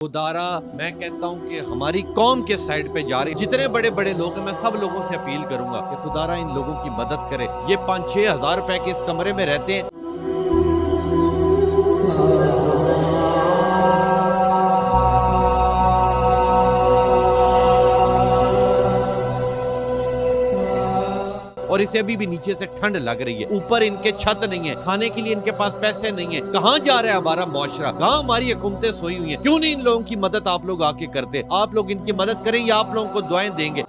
खुदारा मैं कहता हूँ कि हमारी कौम के साइड पे जा रहे जितने बड़े बड़े लोग हैं, मैं सब लोगों से अपील करूंगा कि खुदारा इन लोगों की मदद करे। ये 5-6 हज़ार रुपए के इस कमरे में रहते हैं। और इसे अभी भी नीचे से ठंड लग रही है, ऊपर इनके छत नहीं है, खाने के लिए इनके पास पैसे नहीं है। कहाँ जा रहा है हमारा मुआशरा? कहाँ हमारी हुकूमतें सोई हुई हैं? क्यों नहीं इन लोगों की मदद आप लोग आके करते? आप लोग इनकी मदद करें या आप लोगों को दुआएं देंगे?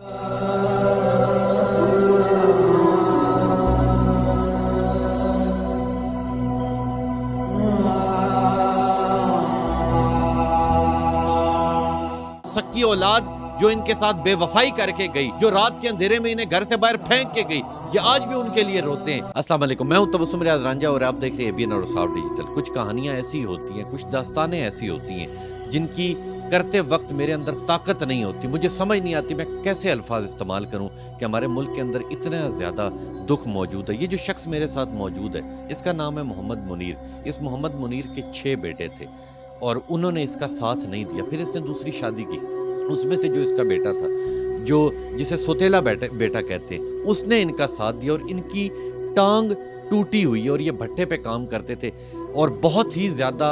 सच्ची औलाद जो इनके साथ बेवफाई करके गई, जो रात के अंधेरे में इन्हें घर से बाहर फेंक के गई, ये आज भी उनके लिए रोते हैं। अस्सलाम वालेकुम, मैं हूं तबस्सुम रियाज रांझा और आप देख रहे हैं ABN और साफ डिजिटल। कुछ कहानियां ऐसी होती हैं, कुछ दास्तानें ऐसी होती हैं जिनकी करते वक्त मेरे अंदर ताकत नहीं होती। मुझे समझ नहीं आती मैं कैसे अल्फाज इस्तेमाल करूं कि हमारे मुल्क के अंदर इतना ज़्यादा दुख मौजूद है। ये जो शख्स मेरे साथ मौजूद है, इसका नाम है मोहम्मद मुनीर। इस मोहम्मद मुनीर के 6 बेटे थे और उन्होंने इसका साथ नहीं दिया। फिर इसने दूसरी शादी की, उसमें से जो इसका बेटा था, जो जिसे सोतेला बेटा कहते हैं, उसने इनका साथ दिया और इनकी टांग टूटी हुई है और ये भट्टे पे काम करते थे और बहुत ही ज़्यादा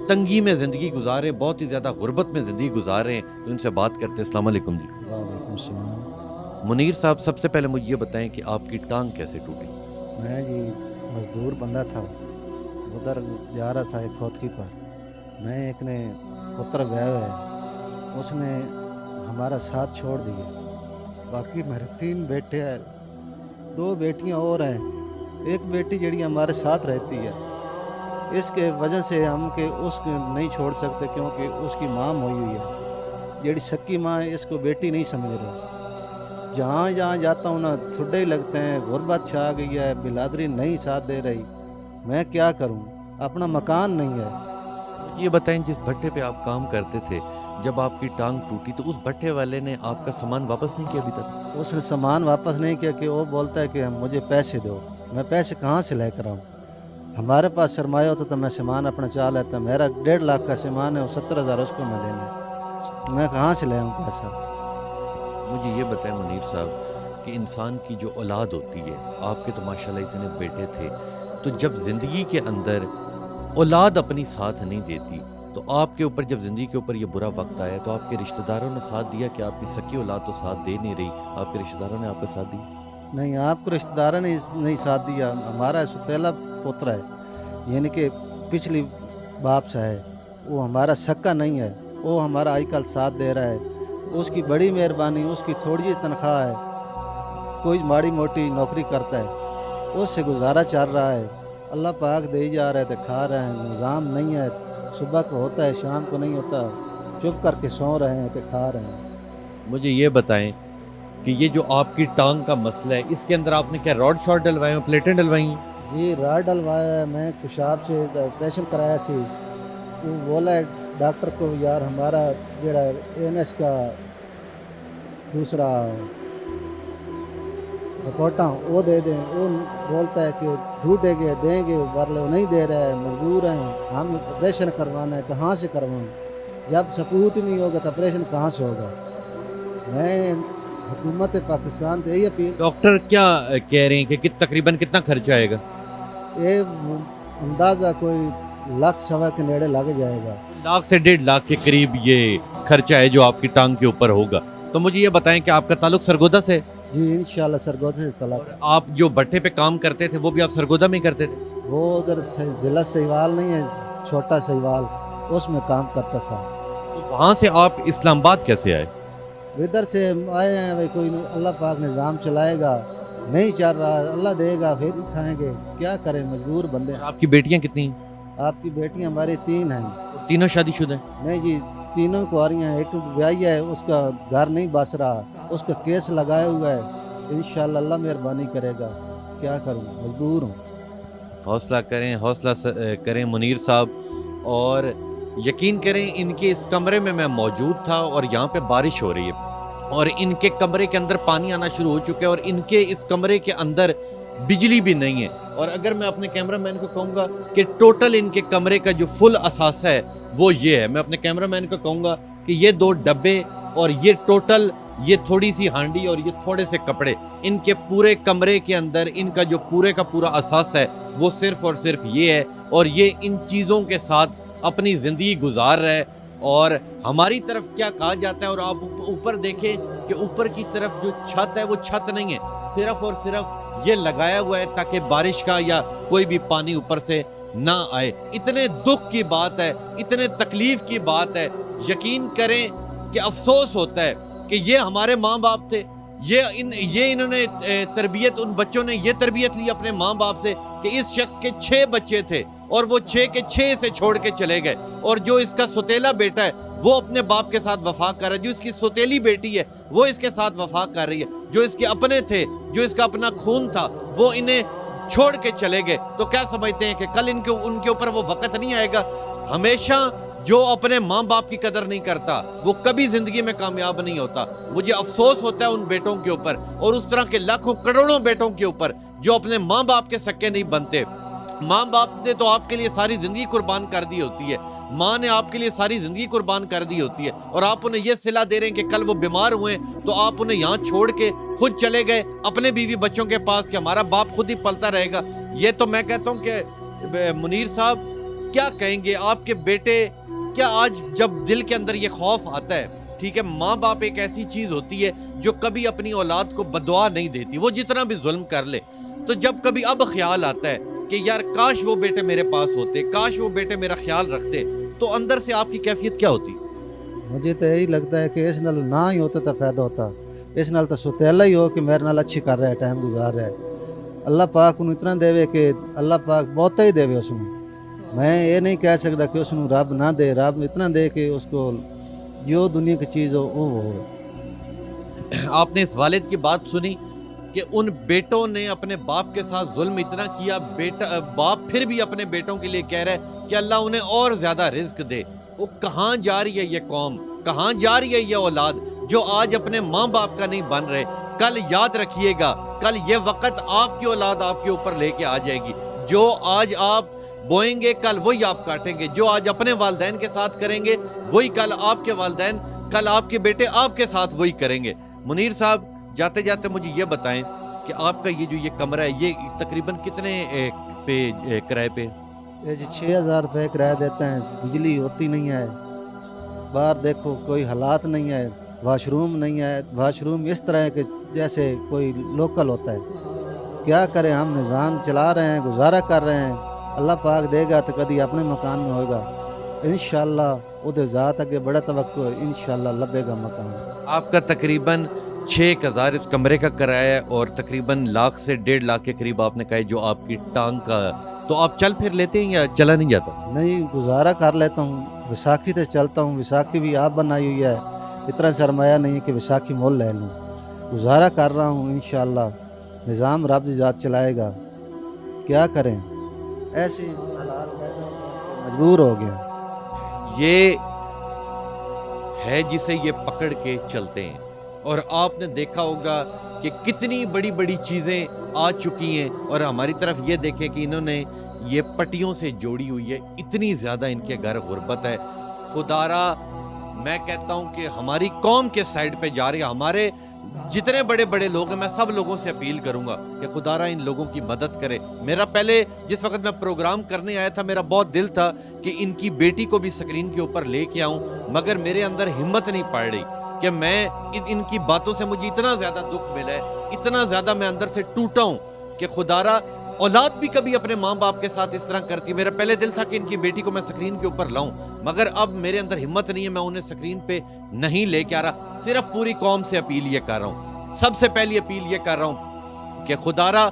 तंगी में ज़िंदगी गुजारे, बहुत ही ज़्यादा गुर्बत में ज़िंदगी गुजार रहे हैं। तो उनसे बात करते हैं। अस्सलाम वालेकुम जी। वालेकुम सलाम। मुनीर साहब, सबसे पहले मुझे ये बताएं कि आपकी टांग कैसे टूटी? मैं जी मजदूर बंदा था, उधर जा रहा था एक खोदकी पर। मैं एक ने पुत्र व्याह है, उसने हमारा साथ छोड़ दिया। बाकी मेरे 3 बेटे हैं, 2 बेटियां और हैं। एक बेटी जड़ी हमारे साथ रहती है, इसके वजह से हम के उसको नहीं छोड़ सकते क्योंकि उसकी माँ मोई हुई है। जड़ी सक्की माँ है, इसको बेटी नहीं समझ रही। जहाँ जहाँ जाता हूँ ना ठुड्डे ही लगते हैं। गुर्बत छा गई है, बिलादरी नहीं साथ दे रही। मैं क्या करूँ, अपना मकान नहीं है। ये बताएं, जिस भट्टे पे आप काम करते थे, जब आपकी टांग टूटी तो उस भट्टे वाले ने आपका सामान वापस नहीं किया अभी तक? उसने सामान वापस नहीं किया कि वो बोलता है कि मुझे पैसे दो। मैं पैसे कहाँ से लेकर आऊँ? हमारे पास सरमाया होता तो मैं सामान अपना चाह लेता। मेरा 1.5 लाख का सामान है, वो 70,000 उसको मैं देना। मैं कहाँ से ले आऊँ पैसा? मुझे ये बताएं मुनीर साहब कि इंसान की जो औलाद होती है, आपके तो माशाल्लाह इतने बेटे थे, तो जब ज़िंदगी के अंदर औलाद अपनी साथ नहीं देती, तो आपके ऊपर जब ज़िंदगी के ऊपर ये बुरा वक्त आया तो आपके रिश्तेदारों ने साथ दिया कि आपकी सकी औलाद तो साथ दे नहीं रही, आपके रिश्तेदारों ने आपका साथ दिया? नहीं, आपको रिश्तेदारों ने नहीं साथ दिया। हमारा सुतेला पुत्र है, यानी कि पिछली बाप से है, वो हमारा सक्का नहीं है। वो हमारा आजकल साथ दे रहा है, उसकी बड़ी मेहरबानी। उसकी थोड़ी जी तनख्वाह है, कोई माड़ी मोटी नौकरी करता है, उससे गुजारा चल रहा है। अल्लाह पाक दे ही जा रहे थे, खा रहे हैं। निज़ाम नहीं है, सुबह को होता है शाम को नहीं होता। चुप करके सो रहे हैं तो खा रहे हैं। मुझे ये बताएं कि ये जो आपकी टांग का मसला है, इसके अंदर आपने क्या रॉड शॉट डलवाए हैं, प्लेटें डलवाई हैं? जी राड डलवाया है। मैं कुशाब से ऑपरेशन कराया सी। वो बोला है डॉक्टर को, यार हमारा जड़ा ANS का दूसरा रिपोर्टा वो दे दें। वो बोलता है कि ढूंढेंगे देंगे, वाले वो नहीं दे रहा है। मजबूर हैं, हम ऑपरेशन करवाना है। कहाँ से करवाऊँ? जब सबूत ही नहीं होगा तो ऑपरेशन कहाँ से होगा? मैं हुकूमत पाकिस्तान से यही अपील। डॉक्टर क्या कह रहे हैं कि तकरीबन कितना खर्चा आएगा? ये अंदाज़ा कोई लाख सवा के नेड़े लग जाएगा। 1 लाख से 1.5 लाख के करीब ये खर्चा है जो आपकी टांग के ऊपर होगा। तो मुझे ये बताएं कि आपका ताल्लुक सरगोदा से? जी इंशाल्लाह सरगोदा से तलब। और आप जो भट्टे पे काम करते थे वो भी आप सरगोदा में ही करते थे? वो उधर ज़िला सहीवाल नहीं है, छोटा सहीवाल, उसमें काम करता था। तो वहाँ से आप इस्लामाबाद कैसे आए? इधर से आए हैं भाई, कोई अल्लाह पाक निज़ाम चलाएगा। नहीं चल रहा, अल्लाह देगा फिर ही खाएंगे। क्या करें, मजबूर बंदे। और आपकी बेटियाँ कितनी हैं? आपकी बेटियां हमारी 3 हैं। तीनों शादीशुदा हैं? नहीं जी, तीनों कुआरियां हैं। एक ब्याही है, उसका घर नहीं बस रहा, उसका केस लगाया हुआ है। इंशाल्लाह अल्लाह मेहरबानी करेगा। क्या करूं, मजबूर हूँ। हौसला करें, हौसला करें मुनीर साहब। और यकीन करें, इनके इस कमरे में मैं मौजूद था और यहाँ पे बारिश हो रही है और इनके कमरे के अंदर पानी आना शुरू हो चुका है और इनके इस कमरे के अंदर बिजली भी नहीं है। और अगर मैं अपने कैमरामैन को कहूँगा कि टोटल इनके कमरे का जो फुल असासा है वो ये है, मैं अपने कैमरामैन को कहूँगा कि ये 2 डब्बे और ये टोटल ये थोड़ी सी हांडी और ये थोड़े से कपड़े, इनके पूरे कमरे के अंदर इनका जो पूरे का पूरा असासा है वो सिर्फ और सिर्फ ये है, और ये इन चीज़ों के साथ अपनी ज़िंदगी गुजार रहा है। और हमारी तरफ क्या कहा जाता है, और आप ऊपर देखें कि ऊपर की तरफ जो छत है वो छत नहीं है, सिर्फ और सिर्फ ये लगाया हुआ है ताकि बारिश का या कोई भी पानी ऊपर से ना आए। इतने दुख की बात है, इतने तकलीफ की बात है। यकीन करें कि अफसोस होता है कि ये हमारे माँ बाप थे, ये इन्होंने तरबियत, उन बच्चों ने ये तरबियत ली अपने माँ बाप से कि इस शख्स के 6 बच्चे थे और वो 6 के 6 से छोड़ के चले गए, और जो इसका सौतेला बेटा है वो अपने बाप के साथ वफा कर रहा है, जो इसकी सौतेली बेटी है वो इसके साथ वफा कर रही है, जो इसके अपने थे, जो इसका अपना खून था वो इन्हें छोड़ के चले गए। तो क्या समझते हैं कि कल उनके ऊपर वो वक्त नहीं आएगा? हमेशा जो अपने माँ बाप की कदर नहीं करता वो कभी जिंदगी में कामयाब नहीं होता। मुझे अफसोस होता है उन बेटों के ऊपर, और उस तरह के लाखों करोड़ों बेटों के ऊपर जो अपने माँ बाप के सक्के नहीं बनते। माँ बाप ने तो आपके लिए सारी जिंदगी कुर्बान कर दी होती है, माँ ने आपके लिए सारी जिंदगी कुर्बान कर दी होती है, और आप उन्हें यह सिला दे रहे हैं कि कल वो बीमार हुए तो आप उन्हें यहाँ छोड़ के खुद चले गए अपने बीवी बच्चों के पास कि हमारा बाप खुद ही पलता रहेगा। ये तो मैं कहता हूँ कि मुनीर साहब क्या कहेंगे, आपके बेटे, क्या आज जब दिल के अंदर ये खौफ आता है, ठीक है, माँ बाप एक ऐसी चीज होती है जो कभी अपनी औलाद को बदुआ नहीं देती, वो जितना भी जुल्म कर ले, तो जब कभी अब ख्याल आता है कि यार काश वो बेटे मेरे पास होते, काश वो बेटे मेरा ख्याल रखते, तो अंदर से आपकी कैफियत क्या होती? मुझे तो यही लगता है कि इस नाल ना ही होता तो फायदा होता, इस नाल तो सुतेला ही हो कि मेरे नाल अच्छी कर रहा है, टाइम गुजार रहा है। अल्लाह पाक उन्हें इतना देवे कि अल्लाह पाक बहुत ही देवे उसमें, मैं ये नहीं कह सकता कि उसको रब ना दे, रब इतना दे कि उसको जो दुनिया की चीज़ हो वो हो। आपने इस वालिद की बात सुनी कि उन बेटों ने अपने बाप के साथ जुल्म इतना किया, बाप फिर भी अपने बेटों के लिए कह रहा है कि अल्लाह उन्हें और ज्यादा रिज्क दे। वो कहाँ जा रही है ये कौम, कहाँ जा रही है ये औलाद जो आज अपने माँ बाप का नहीं बन रहे? कल याद रखिएगा, कल ये वक्त आपकी औलाद आपके ऊपर लेके आ जाएगी। जो आज आप बोएंगे कल वही आप काटेंगे, जो आज अपने वालिदैन के साथ करेंगे वही कल आपके वालिदैन, कल आपके बेटे आपके साथ वही करेंगे। मुनीर साहब, जाते जाते मुझे ये बताएं कि आपका ये जो ये कमरा है ये तकरीबन कितने पे किराए पे? ये जी 6,000 रुपये किराया देते हैं, बिजली होती नहीं है, बाहर देखो कोई हालात नहीं है, वाशरूम नहीं है, वाशरूम इस तरह है कि जैसे कोई लोकल होता है। क्या करें, हम निज़ाम चला रहे हैं, गुजारा कर रहे हैं। अल्लाह पाक देगा तो कभी अपने मकान में होगा, इंशाअल्लाह उधर ज़ात आगे बड़ा तवक्को है, इंशाअल्लाह लबेगा मकान। आपका तकरीबन 6,000 इस कमरे का किराया है, और तकरीबन लाख से 1.5 लाख के करीब आपने कहा जो आपकी टांग का, तो आप चल फिर लेते हैं या चला नहीं जाता? नहीं, गुजारा कर लेता हूँ, विसाखी से चलता हूँ, विसाखी भी आप बनाई हुई है, इतना सरमाया नहीं है कि विसाखी मोल ले लूँ, गुजारा कर रहा हूँ, इंशाअल्लाह निज़ाम रब की ज़ात चलाएगा। क्या करें, ऐसे हालात मजबूर हो गया। ये है जिसे ये पकड़ के चलते हैं, और आपने देखा होगा कि कितनी बड़ी बड़ी चीज़ें आ चुकी हैं, और हमारी तरफ ये देखें कि इन्होंने ये पट्टियों से जोड़ी हुई है, इतनी ज़्यादा इनके घर गुर्बत है। खुदारा, मैं कहता हूँ कि हमारी कौम के साइड पे जा रही है, हमारे जितने बड़े बड़े लोग हैं, मैं सब लोगों से अपील करूंगा कि खुदारा इन लोगों की मदद करे। मेरा पहले जिस वक्त मैं प्रोग्राम करने आया था, मेरा बहुत दिल था कि इनकी बेटी को भी स्क्रीन के ऊपर लेके आऊं, मगर मेरे अंदर हिम्मत नहीं पड़ रही कि मैं इनकी बातों से मुझे इतना ज़्यादा दुख मिला है, इतना ज़्यादा मैं अंदर से टूटा हूँ कि खुदारा औलाद भी कभी अपने माँ बाप के साथ इस तरह करती है। मेरा पहले दिल था कि इनकी बेटी को मैं स्क्रीन के ऊपर लाऊं, मगर अब मेरे अंदर हिम्मत नहीं है, मैं उन्हें स्क्रीन पे नहीं लेके आ रहा। सिर्फ पूरी कौम से अपील ये कर रहा हूँ, सबसे पहली अपील ये कर रहा हूँ कि खुदारा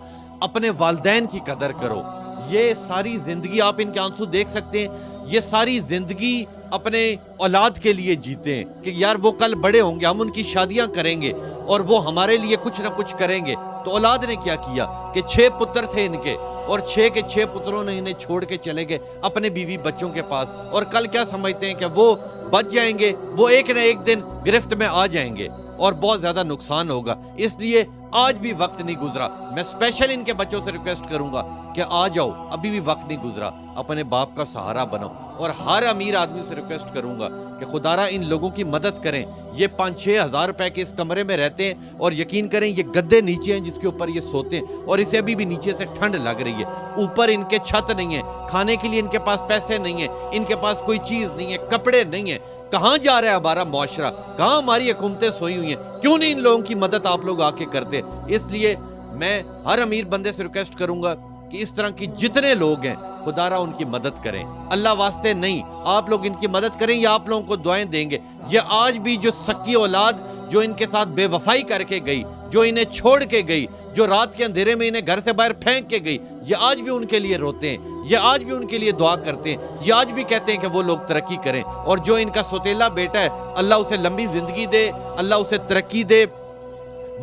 अपने वालिदैन की कदर करो। ये सारी जिंदगी आप इनके आंसू देख सकते हैं, ये सारी जिंदगी अपने औलाद के लिए जीते हैं कि यार वो कल बड़े होंगे, हम उनकी शादियां करेंगे और वो हमारे लिए कुछ ना कुछ करेंगे। तो औलाद ने क्या किया कि 6 पुत्र थे इनके, और 6 के 6 पुत्रों ने इन्हें छोड़ के चले गए अपने बीवी बच्चों के पास, और कल क्या समझते हैं कि वो बच जाएंगे, वो एक न एक दिन गिरफ्त में आ जाएंगे और बहुत ज्यादा नुकसान होगा। इसलिए آج بھی وقت نہیں گزرا. میں اسپیشل ان کے بچوں سے ریکویسٹ کروں گا کہ آ جاؤ, ابھی بھی وقت نہیں گزرا, اپنے باپ کا سہارا بنو. اور ہر امیر آدمی سے ریکویسٹ کروں گا کہ خدا را ان لوگوں کی مدد کریں. یہ 5-6 ہزار روپے کے اس کمرے میں رہتے ہیں, اور یقین کریں یہ گدے نیچے ہیں جس کے اوپر یہ سوتے ہیں, اور اسے ابھی بھی نیچے سے ٹھنڈ لگ رہی ہے. اوپر ان کے چھت نہیں ہے, کھانے کے لیے ان کے پاس پیسے نہیں ہیں, ان کے پاس کوئی چیز نہیں ہے, کپڑے نہیں ہیں. کہاں جا رہا ہے ہمارا معاشرہ, کہاں ہماری حکومتیں سوئی ہوئی ہیں؟ کیوں نہیں ان لوگوں کی مدد آپ لوگ آ کے کرتے؟ اس لیے میں ہر امیر بندے سے ریکویسٹ کروں گا کہ اس طرح کی جتنے لوگ ہیں خدا را ان کی مدد کریں. اللہ واسطے نہیں, آپ لوگ ان کی مدد کریں یا آپ لوگوں کو دعائیں دیں گے. یہ آج بھی جو سکی اولاد جو ان کے ساتھ بے وفائی کر کے گئی, جو انہیں چھوڑ کے گئی, جو رات کے اندھیرے میں انہیں گھر سے باہر پھینک کے گئی, یہ آج بھی ان کے لیے روتے ہیں, یہ آج بھی ان کے لیے دعا کرتے ہیں, یہ آج بھی کہتے ہیں کہ وہ لوگ ترقی کریں. اور جو ان کا سوتیلا بیٹا ہے, اللہ اسے لمبی زندگی دے, اللہ اسے ترقی دے,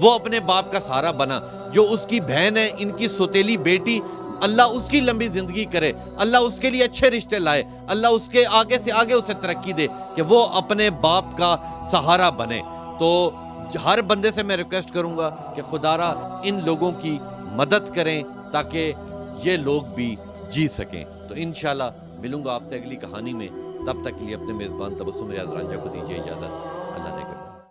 وہ اپنے باپ کا سہارا بنا. جو اس کی بہن ہے, ان کی سوتیلی بیٹی, اللہ اس کی لمبی زندگی کرے, اللہ اس کے لیے اچھے رشتے لائے, اللہ اس کے آگے سے آگے اسے ترقی دے کہ وہ اپنے باپ کا سہارا بنے. تو ہر بندے سے میں ریکویسٹ کروں گا کہ خدا را ان لوگوں کی مدد کریں تاکہ یہ لوگ بھی جی سکیں. تو انشاءاللہ ملوں گا آپ سے اگلی کہانی میں. تب تک کے لیے اپنے میزبان تبسم ریاض رانجھا کو دیجیے اجازت.